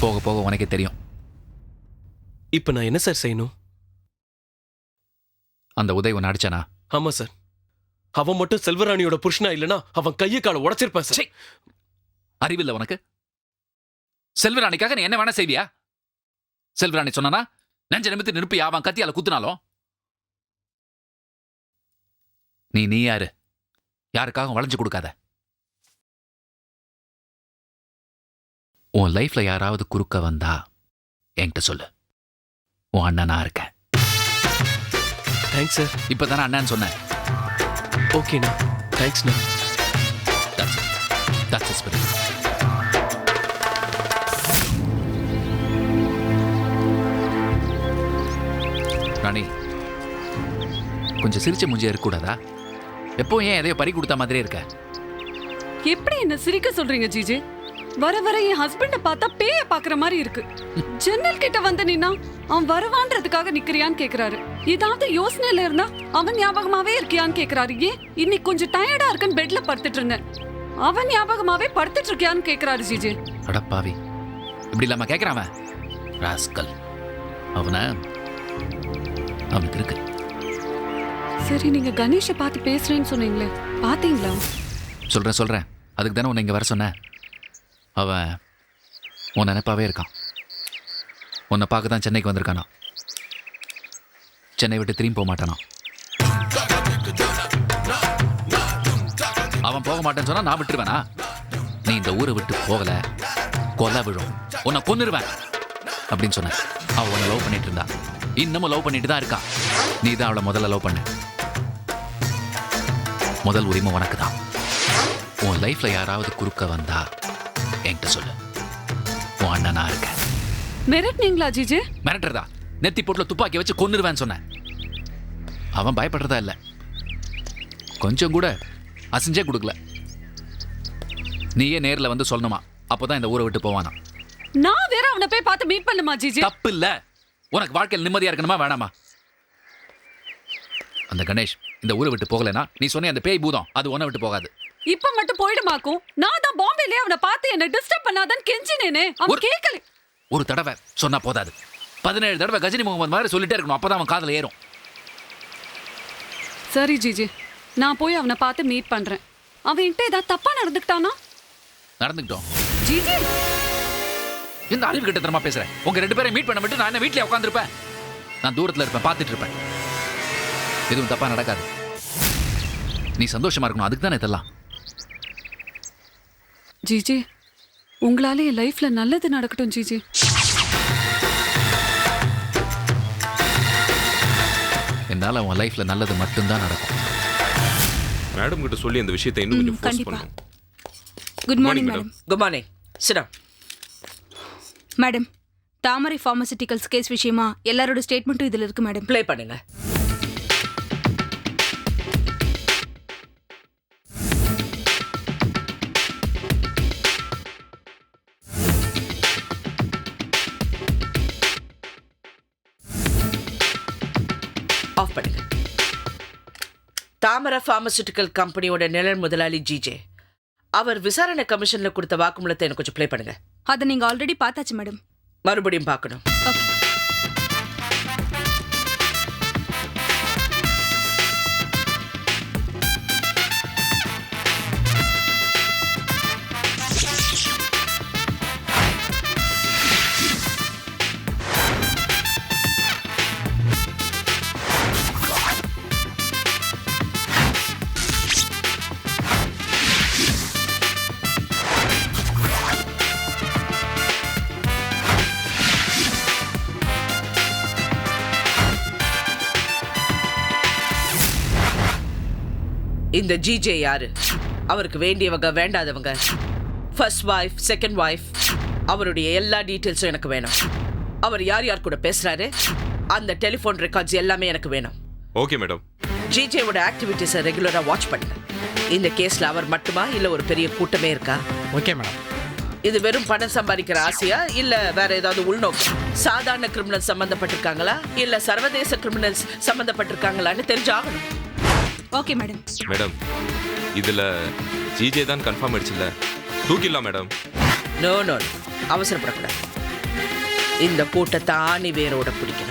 போக போக உனக்கே தெரியும். இப்போ நான் என்ன சார் செய்யணும்? அந்த உதய் உன்னை அடிச்சானா? ஆமா சார். அவன் மட்டும் செல்வராணியோட புருஷனா இல்லைன்னா அவன் கையை காலை உடைச்சிருப்பான் சார். அறிவில்லை உனக்கு? செல்வராணிக்காக நீ என்ன வேணா செய்வியா? செல்வராணி சொன்னானா நெஞ்ச நிமித்து நிருப்பியா? அவன் கத்தியால குத்துனாலும் நீ யாரு? யாருக்காக வளைஞ்சு கொடுக்காத. உன் லைஃப்ல யாராவது குறுக்க வந்தா என்கிட்ட சொல்லு, உன் அண்ணன் நான் இருக்கேன். Thanks sir. இப்பதானே அண்ணான்னு சொன்னேன். ஓகேண்ணா, தேங்க்ஸ்ண்ணா. That's the spirit. ராணி, கொஞ்சம் சிரிச்ச மூஞ்சியா இருக்கக்கூடாதா? எப்போ ஏன் எதையோ பறி கொடுத்த மாதிரியே இருக்க? எப்படி என்ன சிரிக்க சொல்றீங்க ஜிஜே? வர வர என் ஹஸ்பண்ட பார்த்தா பேய பாக்குற மாதிரி இருக்கு. ஜன்னல் கிட்ட வந்து நின்னா அவன் வருவான்றதுக்காக நிக்கிறியான்னு கேக்குறாரு. ஏதாவது யோசனையில இருந்தா அவன் ஞாபகமாவே இருக்கியான்னு கேக்குறாரு. ஏன் இன்னைக்கு கொஞ்சம் டயர்டா இருக்குன்னு பெட்ல படுத்துட்டு இருந்தேன், அவன் ஞாபகமாவே படுத்துட்டு இருக்கியான்னு கேக்குறாரு ஜிஜே. அடப்பாவி, இப்படி இல்லாம கேக்குறான் ராஸ்கல். அவனுக்கு இருக்கு. சரி, நீங்க கணேஷை பார்த்து பேசுறேன்னு சொன்னீங்களே, பாத்தீங்களா? சொல்றேன். அதுக்கு தானே உன்னை இங்க வர சொன்னேன். அவன் உன் நினைப்பாவே இருக்கான். உன்னை பார்க்க தான் சென்னைக்கு வந்திருக்கானா. சென்னை விட்டு திரும்பி போக மாட்டானா. அவன் போக மாட்டேன்னு சொன்னா நான் விட்டுருவேனா? நீ இந்த ஊரை விட்டு போகல, கொலை விழும், உன்னை கொன்னுருவேன் அப்படின்னு சொன்ன. அவ உன்னை லவ் பண்ணிட்டு இருந்தா, இன்னமும் லவ் பண்ணிட்டு தான் இருக்கா. நீ தான் அவளை முதல்ல லவ் பண்ண. முதல் உரிமை உனக்கு தான். உன் லைஃப்ல யாராவது குறுக்க வந்தா என்கிட்ட சொல்லு. உன் அண்ணனா இருக்க. மிரட்டினீங்களா ஜிஜே? மிரட்டுறதா? நெத்தி போட்டுல துப்பாக்கி வச்சு கொன்னுருவேன்னு சொன்னேன். அவன் பயப்படுறதா இல்ல, கொஞ்சம் கூட அசைஞ்சே கொடுக்கல. நீயே நேர்ல வந்து சொல்லணுமா, அப்போதான் இந்த ஊரை விட்டு போவானா. நான் வேற அவனை போய் பார்த்து மீட் பண்ணுமா ஜிஜே? தப்பு இல்ல. உனக்கு வாழ்க்கையில் நிம்மதியா இருக்கணுமா வேணாமா? அந்த கணேஷ் இந்த ஊரை விட்டு போகலனா நீ சொன்ன அந்த பேய் பூதம் அது உன்னை விட்டு போகாது. இப்ப மட்டும் போயிடுமாக்கும். நான் தான் பாம்பேலயே அவனை பார்த்து என்ன டிஸ்டர்ப் பண்ணாதன்னு கெஞ்சினேனே, அவன் கேட்கல. ஒரு தடவை சொன்னா போதாது, 17 தடவை கஜினி முகமது மாதிரி சொல்லிட்டே இருக்கணும், அப்பதான் அவன் காதுல ஏறும். சரி ஜிஜி, நான் போய் அவனை பார்த்து மீட் பண்றேன். அவன் என்கிட்ட ஏதாவது தப்பா நடந்துக்கிட்டானா? நடந்துக்கிட்டோம். ஜிஜி இந்த அறிவு கிட்டத்தனமா பேசுறேன். உங்க 2 பேரை மீட் பண்ண விட்டு நான் என்ன வீட்லயே உட்காந்துருப்பேன்? நான் தூரத்துல இருப்பேன், பார்த்துட்டு இருப்பேன். எதுவும் தப்பா நடக்காது. நீ சந்தோஷமா இருக்கணும், அதுக்கு தானே இதெல்லாம். ஜிஜி, உங்களால என் லைஃப்ல நல்லது நடக்கட்டும் ஜிஜி. என்னால உன் லைஃப்ல நல்லது மட்டும்தான் நடக்கும். மேடம் கிட்ட சொல்லி அந்த விஷயத்தை இன்னும் கொஞ்சம் ஃபோர்ஸ் பண்ணணும். Good morning madam. Good morning. Sit down. Madam, Thamarai pharmaceuticals case விஷயமா எல்லாரோட ஸ்டேட்மெண்ட்டும் இதுல இருக்கு மேடம். ப்ளே பண்ணுங்க. ஆஃப் பண்ணுங்க. தாமரை பார்மசூட்டிக்கல் கம்பெனியோட நிழல் முதலாளி ஜிஜே, அவர் விசாரணை கமிஷன்ல கொடுத்த வாக்குமூலத்தை எனக்கு கொஞ்சம் ப்ளே பண்ணுங்க. அதை நீங்க ஆல்ரெடி பார்த்தாச்சு மேடம். மறுபடியும் பார்க்கணும். ஓகே. இந்த ஜிஜே யாரு? அவருக்கு வேண்டியவங்க வேண்டாதவங்க, ஃபர்ஸ்ட் வைஃப், செகண்ட் வைஃப், அவருடைய எல்லா டீட்டெயில்ஸும் எனக்கு வேணும். அவர் யார் யார் கூட பேசுறாரு, அந்த டெலிஃபோன் ரெக்கார்ட்ஸ் எல்லாமே எனக்கு வேணும். Okay madam. ஜிஜேவோட ஆக்டிவிட்டீஸை ரெகுலரா வாட்ச் பண்ணுங்க. இந்த கேஸ்ல அவர் மட்டுமா இல்ல ஒரு பெரிய கூட்டமே இருக்கா? Okay madam. இது வெறும் பணம் சம்பாதிக்கிற ஆசையா இல்ல வேற ஏதாவது உள்நோக்கம்? சாதாரண கிரிமினல்ஸ் சம்பந்தப்பட்டிருக்காங்களா இல்ல சர்வதேச கிரிமினல்ஸ் சம்பந்தப்பட்டிருக்காங்களான்னு தெரிஞ்சாகணும். Okay madam. மேடம், இதுல ஜிஜே தான் கன்ஃபார்ம் ஆயிடுச்சுல்ல, தூக்கிடலாம் மேடம். நோ நோ, அவசரப்படக்கூடாது. இந்த கூட்டத்தை ஆணி வேரோட பிடிக்கணும்.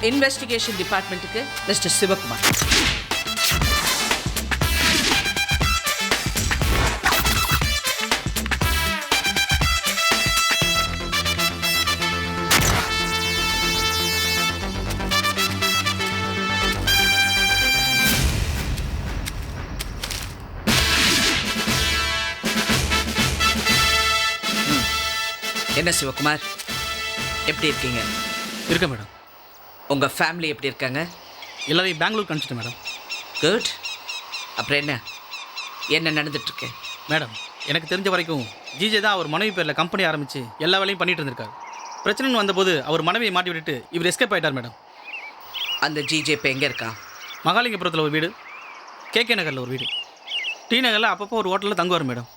இன்வெஸ்டிகேஷன் டிபார்ட்மெண்ட்டுக்கு மிஸ்டர் சிவகுமார். என்ன சிவகுமார், எப்படி இருக்கீங்க? இருக்கேன் மேடம். உங்க ஃபேமிலி எப்படி இருக்காங்க? எல்லாரையும் பெங்களூருக்கு அனுப்பிச்சிட்டேன் மேடம். குட். அப்புறம் என்ன நடந்துட்டு இருக்கு? மேடம், எனக்கு தெரிஞ்ச வரைக்கும் ஜிஜே தான் அவர் மனைவி பேரில் கம்பெனி ஆரம்பித்து எல்லா வேலையும் பண்ணிட்டு இருந்திருக்காரு. பிரச்சனைன்னு வந்தபோது அவர் மனைவியை மாட்டி விட்டுட்டு இவர் எஸ்கேப் ஆயிட்டார் மேடம். அந்த ஜிஜே இப்போ எங்கே இருக்கா? மகாலிங்கபுரத்தில் ஒரு வீடு, கேகே நகரில் ஒரு வீடு, டி நகரில் அப்பப்போ ஒரு ஹோட்டலில் தங்குவார் மேடம்.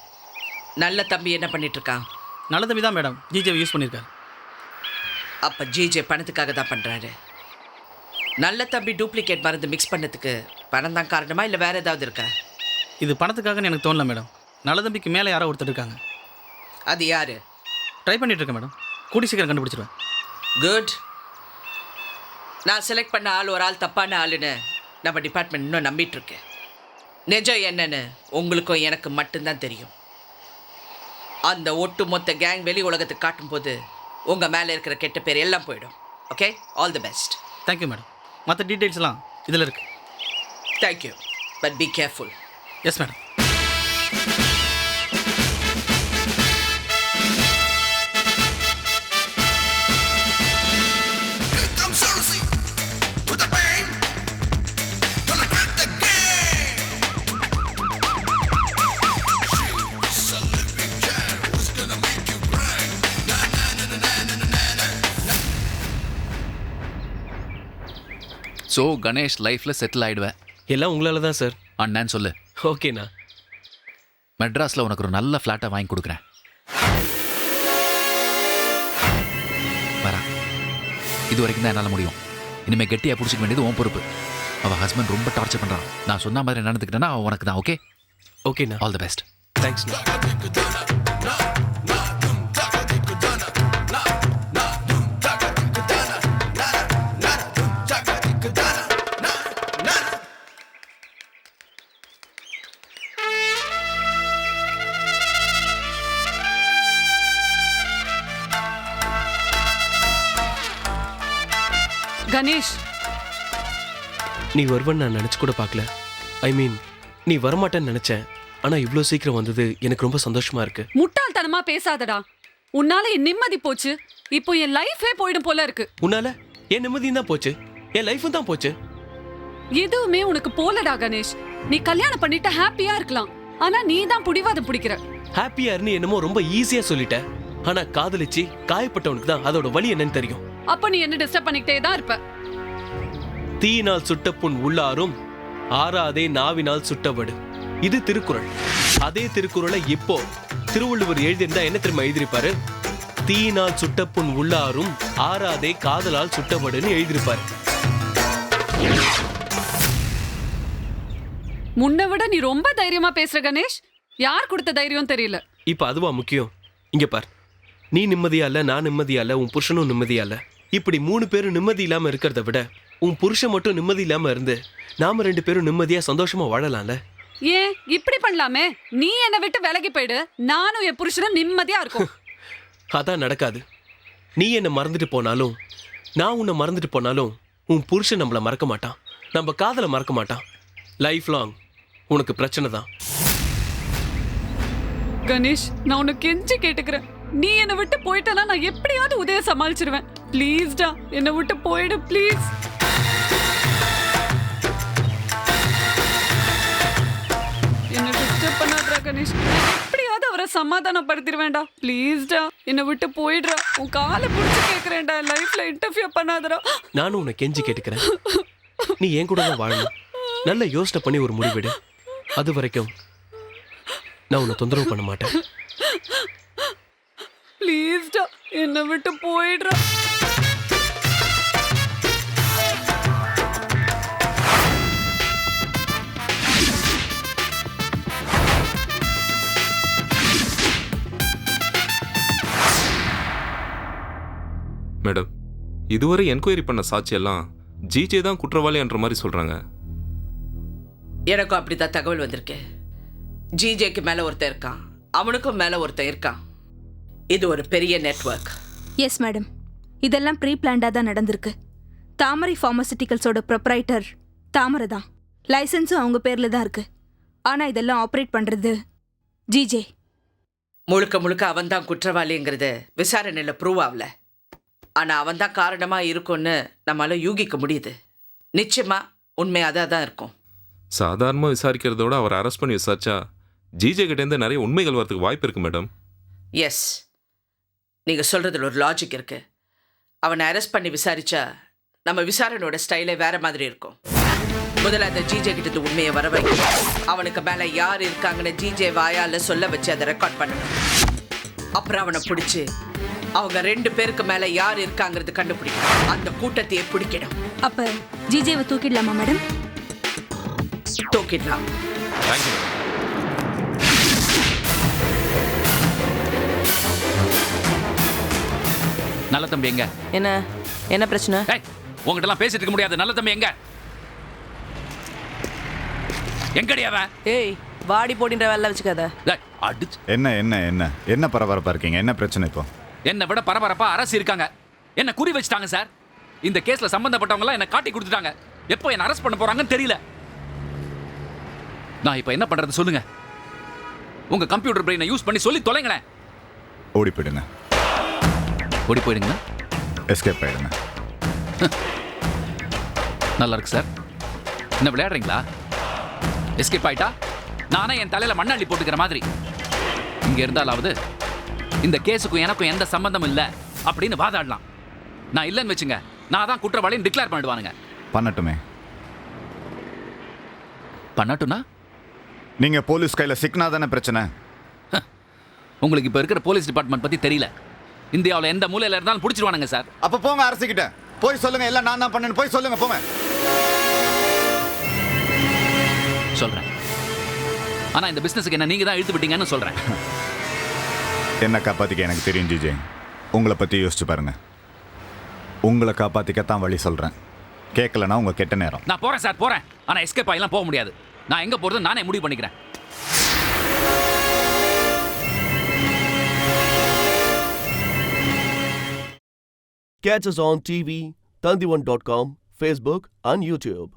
நல்ல தம்பி என்ன பண்ணிட்டு இருக்கான்? நல்ல தம்பி தான் மேடம் ஜிஜேவை யூஸ் பண்ணியிருக்காரு. அப்போ ஜிஜே பணத்துக்காக தான் பண்ணுறாரு. நல்ல தம்பி டூப்ளிகேட் மருந்து மிக்ஸ் பண்ணதுக்கு பணம் தான் காரணமா இல்லை வேற ஏதாவது இருக்கா? இது பணத்துக்காகன்னு எனக்கு தோணல மேடம். நல்ல தம்பிக்கு மேலே யாரோ ஒருத்தர் இருக்காங்க. அது யாரு? ட்ரை பண்ணிட்டு இருக்கேன் மேடம். கூடி சீக்கிரம் கண்டுபிடிச்சிருவேன். குட். நான் செலக்ட் பண்ண ஆள் ஒரு ஆள் தப்பான ஆளுன்னு நம்ம டிபார்ட்மெண்ட் இன்னும் நம்பிட்டு இருக்கேன். நிஜம் என்னன்னு உங்களுக்கும் எனக்கு மட்டும்தான் தெரியும். அந்த ஒட்டு மொத்த கேங் வெளி உலகத்துக்கு காட்டும்போது உங்கள் மேலே இருக்கிற கெட்ட பேர் எல்லாம் போயிடும். Okay, all the best. Thank you madam. மற்ற டீட்டெயில்ஸ்லாம் இதில் இருக்கு. Thank you, but be careful. Yes madam. So Ganesh லைஃப்பில் செட்டில் ஆகிடுவேன். எல்லாம் உங்களால தான் சார். அண்ணான்னு சொல்லு. ஓகேண்ணா. மெட்ராஸில் உனக்கு ஒரு நல்ல ஃப்ளாட்டை வாங்கி கொடுக்குறேன். வரா, இது வரைக்கும் தான் என்னால் முடியும். இனிமேல் கெட்டியாக பிடிச்சிக்க வேண்டியது உன் பொறுப்பு. அவள் ஹஸ்பண்ட் ரொம்ப டார்ச்சர் பண்ணுறான். நான் சொன்ன மாதிரி நடந்துக்கிட்டேன்னா அவன் உனக்கு தான். ஓகே? ஓகேண்ணா. All the best. தேங்க்ஸ்ண்ணா. கணேஷ், நீ வருவன்னு நான் நினச்சி கூட பார்க்கல. ஐ மீன், நீ வரமாட்டேன்னு நினச்சேன். ஆனால் இவ்வளோ சீக்கிரம் வந்தது எனக்கு ரொம்ப சந்தோஷமா இருக்கு. முட்டாள்தனமா பேசாதடா. உன்னால என் நிம்மதி போச்சு. இப்போ என் லைஃபே போயிடும் போல இருக்கு. உன்னால என் நிம்மதியும் தான் போச்சு, என் லைஃபும் தான் போச்சு. எதுவுமே உனக்கு போலடா கணேஷ். நீ கல்யாணம் பண்ணிட்டு ஹாப்பியா இருக்கலாம். ஆனா நீ தான் புடிவாதம் பிடிக்கிற. ஹாப்பியா இருந்து என்னமோ ரொம்ப ஈஸியா சொல்லிட்ட. ஆனா காதலிச்சு காயப்பட்டவனுக்கு தான் அதோட வலி என்னன்னு தெரியும். அப்ப நீ என்ன டிஸ்டர்ப் பண்ணிக்கிட்டே தான் இருப்ப. தீயினால் சுட்ட புண் உள்ளாரும், ஆறாதே நாவினால் சுட்டவடு. இது திருக்குறள். அதே திருக்குறளை இப்போ திருவள்ளுவர் எழுதியிருந்தா என்ன தெரியுமா எழுதியிருப்பாரு? தீயினால் சுட்ட புண் உள்ளாரும், ஆறாதே காதலால் சுட்டவடுன்னு எழுதியிருப்பாரு. முன்ன விட நீ ரொம்ப தைரியமா பேசுற கணேஷ். யார் கொடுத்த தைரியம் தெரியல. இப்ப அதுவா முக்கியம்? இங்க பார், நீ நிம்மதியா இல்ல, நான் நிம்மதியா இல்ல, உன் புருஷனும் நிம்மதியா இல்ல. இப்படி 3 பேரும் நிம்மதி இல்லாம இருக்கிறத விட உன் புருஷன் மட்டும் நிம்மதி இல்லாம இருந்து நாம 2 பேரும் நிம்மதியா சந்தோஷமா வாழலாம்ல. ஏன் இப்படி பண்ணலாமே? நீ என்னை விட்டு விலகி போயிடு, நானும் என் புருஷனும் நிம்மதியா இருக்கும். அதான் நடக்காது. நீ என்ன மறந்துட்டு போனாலும், நான் உன்னை மறந்துட்டு போனாலும் உன் புருஷன் நம்மள மறக்க மாட்டான், நம்ம காதலை மறக்க மாட்டான். லைஃப் லாங் உனக்கு பிரச்சனை தான். கணேஷ், நான் உனக்கு கெஞ்சி கேட்டுக்கிறேன். நீ என்னை விட்டு போயிட்டனா நான் எப்படியாவது உதய சமாளிச்சிருவேன். ப்ளீஸ்டா, என்னை விட்டு போயிடு ப்ளீஸ். என்ன டிஸ்டர்ப் பண்ணாதடா கணேஷ். எப்படியாவது அவரை சமாதானப்படுத்திடுவேண்டா. ப்ளீஸ்டா, என்னை விட்டு போயிடுறா. உன் காலை பிடிச்சி கேட்குறேன்டா. லைஃப்ல இன்டர்ஃபியர் பண்ணாதடா. நானும் உன்னை கெஞ்சி கேட்டுக்கிறேன். நீ என் கூட தான் வாழணும். நல்ல யோசனை பண்ணி ஒரு முடிவெடு. அது வரைக்கும் நான் உன்னை தொந்தரவு பண்ண மாட்டேன். ப்ளீஸ்டா, என்னை விட்டு போயிடுறா. மேடம், இதுவரை என்கொயரி பண்ண சாட்சியெல்லாம் ஜிஜே தான் குற்றவாளி என்ற மாதிரி சொல்றாங்க. எனக்கும் அப்படித்தான் தகவல் வந்திருக்கு. ஜிஜேக்கு மேல ஒருத்தன் இருக்கான், அவனுக்கும் மேல ஒருத்தன் இருக்கான். இது ஒரு பெரிய நெட்வொர்க். எஸ் மேடம், இதெல்லாம் ப்ரீ பிளான்டா தான் நடந்திருக்கு. தாமரை ஃபார்மசிட்டிகல்ஸோட ப்ரொப்ரைட்டர் தாமரை தான். லைசன்ஸும் அவங்க பேர்ல தான் இருக்கு. ஆனா இதெல்லாம் ஆப்ரேட் பண்றது ஜிஜே. முழுக்க முழுக்க அவன் தான் குற்றவாளிங்கிறது விசாரணையில ப்ரூவ் ஆகல. ஆனா அவன் தான் காரணமா இருக்கும்னு நம்மளால யூகிக்க முடியுது. நிச்சயமா உண்மை அதான் தான் இருக்கும். சாதாரணமாக விசாரிக்கிறதோட அவர் அரெஸ்ட் பண்ணி விசாரிச்சா ஜிஜே கிட்டேருந்து நிறைய உண்மைகள் வரதுக்கு வாய்ப்பு இருக்கு மேடம். எஸ், நீங்கள் சொல்கிறதுல ஒரு லாஜிக் இருக்கு. அவனை அரெஸ்ட் பண்ணி விசாரிச்சா நம்ம விசாரணையோட ஸ்டைலே வேற மாதிரி இருக்கும். முதல்ல அந்த ஜிஜே கிட்ட உண்மையை வர வைக்கணும். அவனுக்கு மேலே யார் இருக்காங்கன்னு ஜிஜே வாயால் சொல்ல வச்சு அதை ரெக்கார்ட் பண்ணணும். அப்புறம் அவனை பிடிச்சி அவங்க 2 பேருக்கு மேலே யார் இருக்காங்கிறது கண்டுபிடிக்கணும். அந்த கூட்டத்தையே பிடிக்கணும். அப்ப ஜிஜேவை தூக்கிடலாமா மேடம்? தூக்கிடலாம். தேங்க்யூ. நல்ல தம்பி எங்க? என்ன பிரச்சனை? உங்ககிட்ட எல்லாம் பேசிட்டு இருக்க முடியாது. நல்ல தம்பி எங்க? எங்கடி அவன்? ஏய், வாடி போடின்ற வேலை வச்சுக்காத. அடிச்சு என்ன என்ன என்ன என்ன பரபரப்பா இருக்கீங்க? என்ன பிரச்சனை இப்போ? என்னை விட பரபரப்பா அரசு இருக்காங்க. என்ன குறி வச்சுட்டாங்க சார். இந்த கேஸ்ல சம்பந்தப்பட்டவங்க எல்லாம் என்ன காட்டி கொடுத்துட்டாங்க. எப்போ என்ன அரெஸ்ட் பண்ண போறாங்கன்னு தெரியல. நான் இப்போ என்ன பண்றது சொல்லுங்க. உங்க கம்ப்யூட்டர் பிரெயினை யூஸ் பண்ணி சொல்லி தொலைங்களேன். ஓடி போயிடுங்க. ஓடி போயிடுங்க. எஸ்கேப் ஆயிடுங்க. நல்லா இருக்கு சார். என்ன விளையாடுறீங்களா? எஸ்கேப் ஆயிட்டா நானே என் தலையில மண்ணள்ளி போட்டுக்கிற மாதிரி. இங்க இருந்தாலாவது இந்த கேஸுக்கும் எனக்கும் எந்த சம்பந்தம் இல்லை அப்படின்னு வாதாடலாம். நான் இல்லைன்னு வச்சுங்க, நான் தான் குற்றவாளின்னு டிக்ளேர் பண்ணிடுவானுங்க. பண்ணட்டுமே. பண்ணட்டும்னா நீங்க போலீஸ் கையில சிக்கினா தானே பிரச்சனை. உங்களுக்கு இப்போ இருக்கிற போலீஸ் டிபார்ட்மெண்ட் பத்தி தெரியல. இந்தியாவில் எந்த மூலையில இருந்தாலும் பிடிச்சிருவானுங்க சார். அப்ப போங்க அரசுகிட்ட போய் சொல்லுங்க, எல்லாம் நான் தான் பண்ணேன்னு போய் சொல்லுங்க. போங்க. சொல்றேன். ஆனா இந்த பிசினஸுக்கு என்ன நீங்க தான் இழுத்து விட்டீங்கன்னு சொல்றேன். என்ன காப்பாத்திக்க எனக்கு தெரியும் ஜிஜே. உங்களை பத்தி யோசிச்சு பாருங்க. உங்களை காப்பாத்திக்கத்தான் வழி சொல்றேன். கேட்கலன்னா உங்க கெட்ட நேரம். நான் போறேன் சார், போறேன். ஆனா எஸ்கேப் ஆகிலாம் போக முடியாது. நான் எங்க போறது நானே முடிவு பண்ணிக்கிறேன். Catch us on TV, Tandivan.com, Facebook and YouTube.